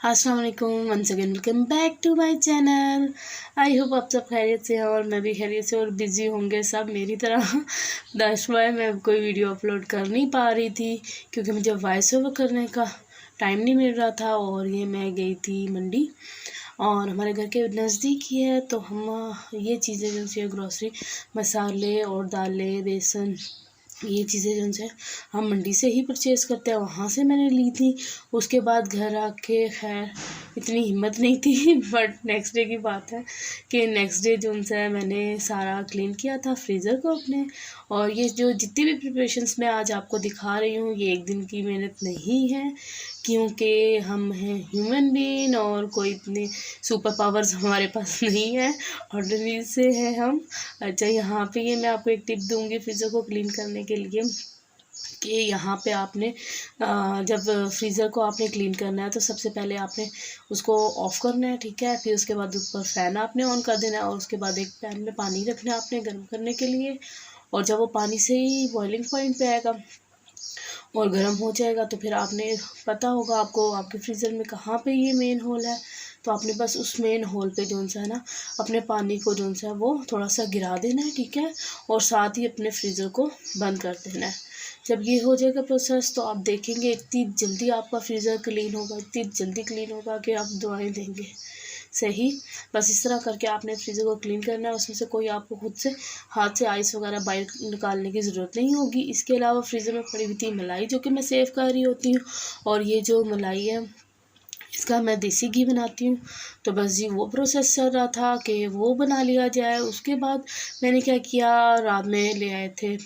अस्सलाम वालेकुम, once again welcome back to my channel. I hope आप सब खैरियत से हैं और मैं भी खैरियत से और बिज़ी होंगे सब मेरी तरह। दैट्स व्हाई मैं कोई वीडियो अपलोड कर नहीं पा रही थी क्योंकि मुझे वॉइस ओवर करने का टाइम नहीं मिल रहा था। और ये मैं गई थी मंडी और हमारे घर के नज़दीक ही है, तो हम ये चीज़ें जो है ग्रॉसरी, मसाले और दालें, बेसन, ये चीज़ें जो है हम मंडी से ही परचेज़ करते हैं, वहाँ से मैंने ली थी। उसके बाद घर आके खैर इतनी हिम्मत नहीं थी बट नेक्स्ट डे की बात है कि नेक्स्ट डे जो है मैंने सारा क्लीन किया था फ्रीज़र को अपने। और ये जो जितनी भी प्रिपरेशंस मैं आज आपको दिखा रही हूँ ये एक दिन की मेहनत नहीं है, क्योंकि हम हैं ह्यूमन बीइंग और कोई इतने सुपर पावर्स हमारे पास नहीं है, ऑर्डिनरी से हैं हम। अच्छा, यहाँ पे ये मैं आपको एक टिप दूँगी फ्रीज़र को क्लीन करने के लिए कि यहाँ पे आपने जब फ्रीज़र को आपने क्लीन करना है तो सबसे पहले आपने उसको ऑफ़ करना है, ठीक है। फिर उसके बाद ऊपर फ़ैन आपने ऑन कर देना है और उसके बाद एक पैन में पानी रखना है आपने गर्म करने के लिए। और जब वो पानी से ही बॉइलिंग पॉइंट पे आएगा और गर्म हो जाएगा तो फिर आपने पता होगा आपको आपके फ्रीज़र में कहाँ पे ये मेन होल है, तो आपने बस उस मेन होल पे जो है ना अपने पानी को जो है वो थोड़ा सा गिरा देना है, ठीक है। और साथ ही अपने फ्रीज़र को बंद कर देना है। जब ये हो जाएगा प्रोसेस तो आप देखेंगे इतनी जल्दी आपका फ्रीज़र क्लीन होगा, इतनी जल्दी क्लीन होगा कि आप दुआएं देंगे। सही, बस इस तरह करके आपने फ्रीज़र को क्लीन करना है। उसमें से कोई आपको खुद से हाथ से आइस वगैरह बाहर निकालने की ज़रूरत नहीं होगी। इसके अलावा फ्रीज़र में पड़ी हुई थी मलाई जो कि मैं सेव कर रही होती हूँ, और ये जो मलाई है इसका मैं देसी घी बनाती हूँ। तो बस जी वो प्रोसेस चल रहा था कि वो बना लिया जाए। उसके बाद मैंने क्या किया, रात में ले आए थे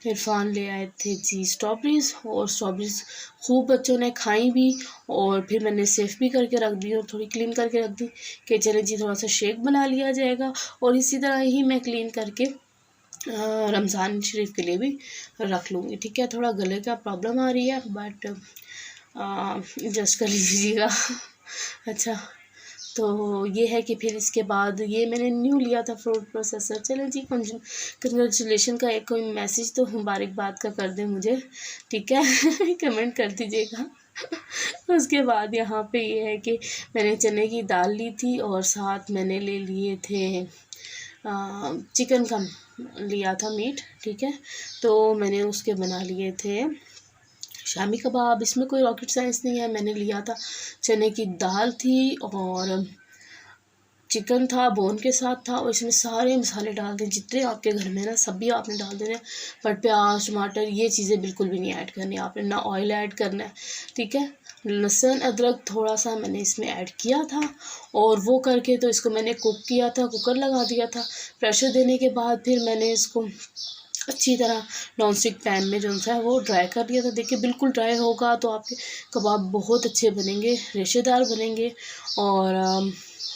इरफान, ले आए थे जी स्ट्रॉबेरीज़, और स्ट्रॉबेरीज़ खूब बच्चों ने खाई भी। और फिर मैंने सेफ भी करके रख दी और थोड़ी क्लीन करके रख दी कि चले जी थोड़ा सा शेक बना लिया जाएगा। और इसी तरह ही मैं क्लीन करके रमज़ान शरीफ के लिए भी रख लूँगी, ठीक है। थोड़ा गले का प्रॉब्लम आ रही है बट एडजस्ट कर लीजिएगा। अच्छा, तो ये है कि फिर इसके बाद ये मैंने न्यू लिया था फूड प्रोसेसर। चलो जी, कंग्रेचुलेशन का एक कोई मैसेज तो मुबारकबाद का कर दे मुझे, ठीक है। कमेंट कर दीजिएगा। उसके बाद यहाँ पे ये है कि मैंने चने की दाल ली थी और साथ मैंने ले लिए थे चिकन का लिया था मीट, ठीक है। तो मैंने उसके बना लिए थे शामी कबाब। इसमें कोई रॉकेट साइंस नहीं है। मैंने लिया था चने की दाल थी और चिकन था, बोन के साथ था, और इसमें सारे मसाले डाल दें जितने आपके घर में ना, सभी आपने डाल देने हैं। बट प्याज टमाटर ये चीज़ें बिल्कुल भी नहीं ऐड करनी आपने, ना ऑयल ऐड करना है, ठीक है। लहसुन अदरक थोड़ा सा मैंने इसमें ऐड किया था और वो करके तो इसको मैंने कुक किया था, कुकर लगा दिया था। प्रेशर देने के बाद फिर मैंने इसको अच्छी तरह नॉन स्टिक पैन में जो है वो ड्राई कर लिया था। देखिए बिल्कुल ड्राई होगा तो आपके कबाब बहुत अच्छे बनेंगे, रेशेदार बनेंगे और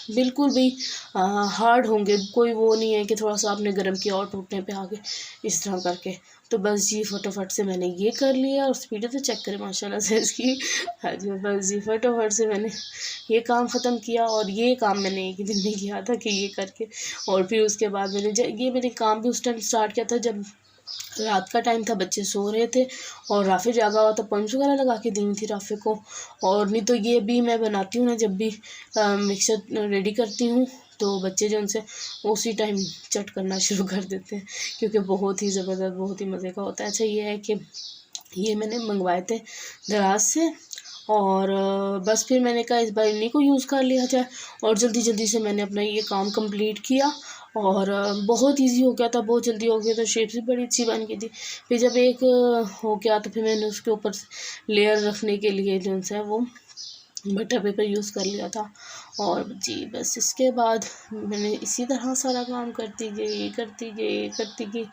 बिल्कुल भी हार्ड होंगे। कोई वो नहीं है कि थोड़ा सा आपने गर्म किया और टूटने पे आ गए, इस तरह करके। तो बस जी फटाफट से मैंने ये कर लिया और स्पीड तो चेक करें माशाल्लाह से इसकी। हाँ जी, बस जी फटाफट से मैंने ये काम ख़त्म किया। और ये काम मैंने एक ही दिन में किया था कि ये करके, और फिर उसके बाद मैंने काम भी उस टाइम स्टार्ट किया था जब रात का टाइम था, बच्चे सो रहे थे और राफ़े जागा हुआ था। पंच वगैरह लगा के दी थी राफ़े को। और नहीं तो ये भी मैं बनाती हूँ ना, जब भी मिक्सर रेडी करती हूँ तो बच्चे जो उनसे उसी टाइम चट करना शुरू कर देते हैं, क्योंकि बहुत ही ज़बरदस्त बहुत ही मज़े का होता है। अच्छा, ये है कि ये मैंने मंगवाए थे दराज से और बस फिर मैंने कहा इस बार इन्हीं को यूज़ कर लिया जाए। और जल्दी जल्दी से मैंने अपना ये काम कंप्लीट किया और बहुत इजी हो गया था, बहुत जल्दी हो गया था। शेप्स भी बड़ी अच्छी बन गई थी। फिर जब एक हो गया तो फिर मैंने उसके ऊपर लेयर रखने के लिए जो है वो बटर पेपर यूज़ कर लिया था। और जी बस इसके बाद मैंने इसी तरह सारा काम करती गई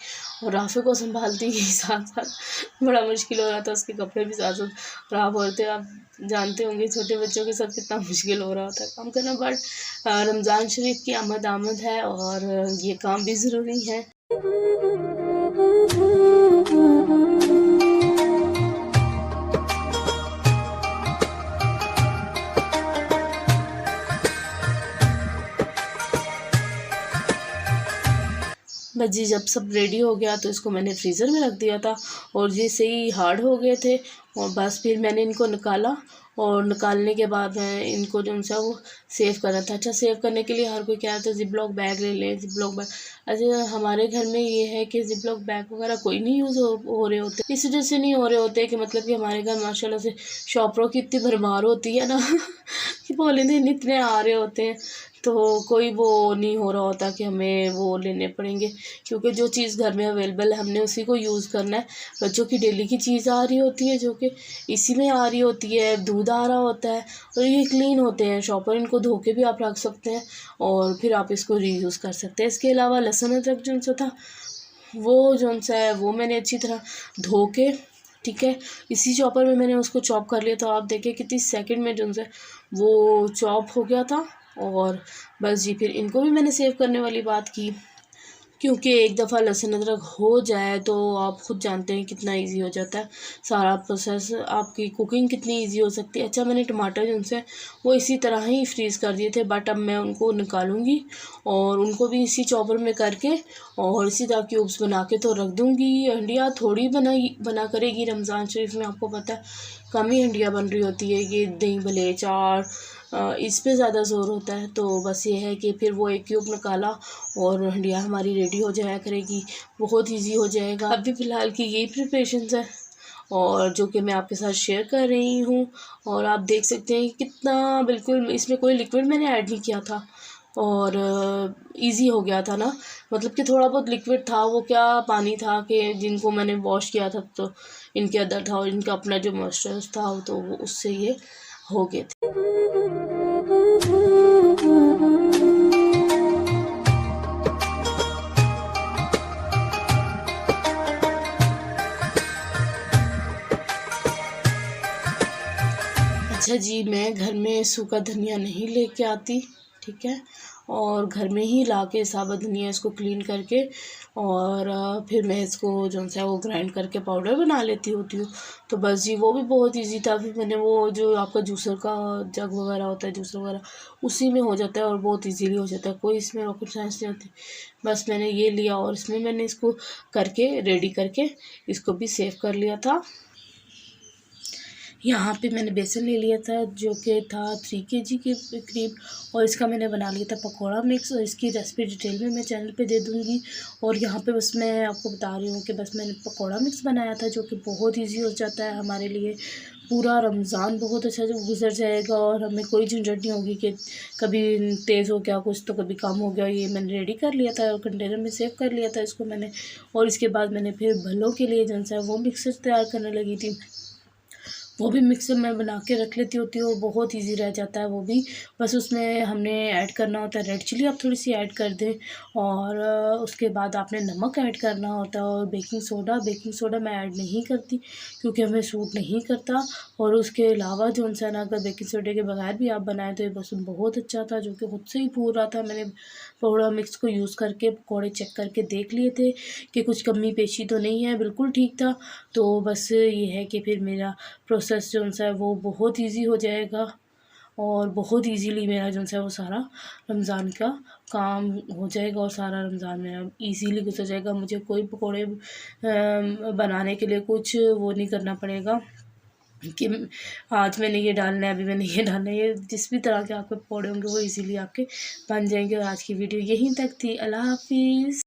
और राफ़े को संभालती गई साथ साथ। बड़ा मुश्किल हो रहा था, उसके कपड़े भी साथ साथ ख़राब हो रहे थे। आप जानते होंगे छोटे बच्चों के साथ कितना मुश्किल हो रहा होता है काम करना। बट रमज़ान शरीफ की आमद है और ये काम भी ज़रूरी है। बस जी जब सब रेडी हो गया तो इसको मैंने फ्रीज़र में रख दिया था और ये सही हार्ड हो गए थे। और बस फिर मैंने इनको निकाला और निकालने के बाद मैं इनको जो सा वो सेव करना था। अच्छा, सेव करने के लिए हर कोई कह रहा था जिप लॉक बैग ले लें, जिप लॉक बैग। अच्छा, हमारे घर में ये है कि जिप लॉक बैग वगैरह कोई नहीं यूज़ हो रहे होते। इस वजह से नहीं हो रहे होते कि मतलब कि हमारे घर माशाल्लाह से शॉपरों की इतनी भरमार होती है ना कि पॉलीथीन इतने आ रहे होते हैं, तो कोई वो नहीं हो रहा होता कि हमें वो लेने पड़ेंगे, क्योंकि जो चीज़ घर में अवेलेबल है हमने उसी को यूज़ करना है। बच्चों की डेली की चीज़ आ रही होती है जो कि इसी में आ रही होती है, दूध आ रहा होता है, और ये क्लीन होते हैं शॉपर, इनको धो के भी आप रख सकते हैं और फिर आप इसको रीयूज़ कर सकते हैं। इसके अलावा लहसुन अदरक जो सा था वो जो सा है वो मैंने अच्छी तरह धो के, ठीक है, इसी चॉपर में मैंने उसको चॉप कर लिया। तो आप देखिए कितनी सेकंड में जो है वो चॉप हो गया था। और बस जी, फिर इनको भी मैंने सेव करने वाली बात की, क्योंकि एक दफ़ा लहसुन अदरक हो जाए तो आप ख़ुद जानते हैं कितना इजी हो जाता है सारा प्रोसेस, आपकी कुकिंग कितनी इजी हो सकती है। अच्छा, मैंने टमाटर जो उनसे वो इसी तरह ही फ्रीज़ कर दिए थे, बट अब मैं उनको निकालूंगी और उनको भी इसी चॉपर में करके और इसी तरह क्यूब्स बना के तो रख दूँगी। हंडिया थोड़ी बना करेगी रमज़ान शरीफ में, आपको पता है कम ही हंडिया बन रही होती है। ये दही भले चार इस पे ज़्यादा ज़ोर होता है। तो बस ये है कि फिर वो एक क्यूब निकाला और हंडिया हमारी रेडी हो जाया करेगी, बहुत इजी हो जाएगा। अभी फ़िलहाल की यही प्रिपरेशंस है और जो कि मैं आपके साथ शेयर कर रही हूँ। और आप देख सकते हैं कितना बिल्कुल इसमें कोई लिक्विड मैंने ऐड नहीं किया था और इजी हो गया था ना, मतलब कि थोड़ा बहुत लिक्विड था, वो क्या पानी था कि जिनको मैंने वॉश किया था तो इनके अंदर था, और इनका अपना जो मॉइस्चर था तो वो उससे ये हो गए थे। अच्छा जी, मैं घर में सूखा धनिया नहीं लेके आती, ठीक है, और घर में ही लाके साबुत धनिया इसको क्लीन करके और फिर मैं इसको जो है वो ग्राइंड करके पाउडर बना लेती होती हूँ। तो बस जी, वो भी बहुत इजी था। फिर मैंने वो जो आपका जूसर का जग वगैरह होता है, जूसर वगैरह, उसी में हो जाता है और बहुत इजीली हो जाता है, कोई इसमें रॉकेट साइंस नहीं होती। बस मैंने ये लिया और इसमें मैंने इसको करके रेडी करके इसको भी सेव कर लिया था। यहाँ पे मैंने बेसन ले लिया था जो कि था 3 kg के करीब, और इसका मैंने बना लिया था पकौड़ा मिक्स, और इसकी रेसिपी डिटेल में मैं चैनल पे दे दूँगी। और यहाँ पे बस मैं आपको बता रही हूँ कि बस मैंने पकौड़ा मिक्स बनाया था जो कि बहुत इजी हो जाता है हमारे लिए। पूरा रमज़ान बहुत अच्छा जो गुजर जाएगा और हमें कोई झंझट नहीं होगी कि कभी तेज़ हो गया कुछ तो कभी कम हो गया। ये मैंने रेडी कर लिया था और कंटेनर में सेव कर लिया था इसको मैंने। और इसके बाद मैंने फिर भलों के लिए जो है वो मिक्सर तैयार करने लगी थी, वो भी मिक्सर में बना के रख लेती होती हूँ, बहुत इजी रह जाता है वो भी। बस उसमें हमने ऐड करना होता है रेड चिली, आप थोड़ी सी ऐड कर दें, और उसके बाद आपने नमक ऐड करना होता है और बेकिंग सोडा मैं ऐड नहीं करती क्योंकि हमें सूट नहीं करता। और उसके अलावा जो है ना, अगर बेकिंग सोडे के बगैर भी आप बनाएं तो ये बस बहुत अच्छा था, जो कि खुद से ही फूल रहा था। मैंने पकौड़ा मिक्स को यूज़ करके पकौड़े चेक करके देख लिए थे कि कुछ कमी पेशी तो नहीं है, बिल्कुल ठीक था। तो बस ये है कि फिर मेरा प्रोसेस जो है वो बहुत इजी हो जाएगा और बहुत इजीली मेरा जो है वो सारा रमज़ान का काम हो जाएगा और सारा रमज़ान मेरा इजीली गुजर जाएगा। मुझे कोई पकौड़े बनाने के लिए कुछ वो नहीं करना पड़ेगा कि आज मैंने ये डालना है, अभी मैंने ये डालना है। ये जिस भी तरह के आपके पकौड़े होंगे वो इजीली आपके बन जाएंगे। और आज की वीडियो यहीं तक थी। अल्लाह हाफिज़।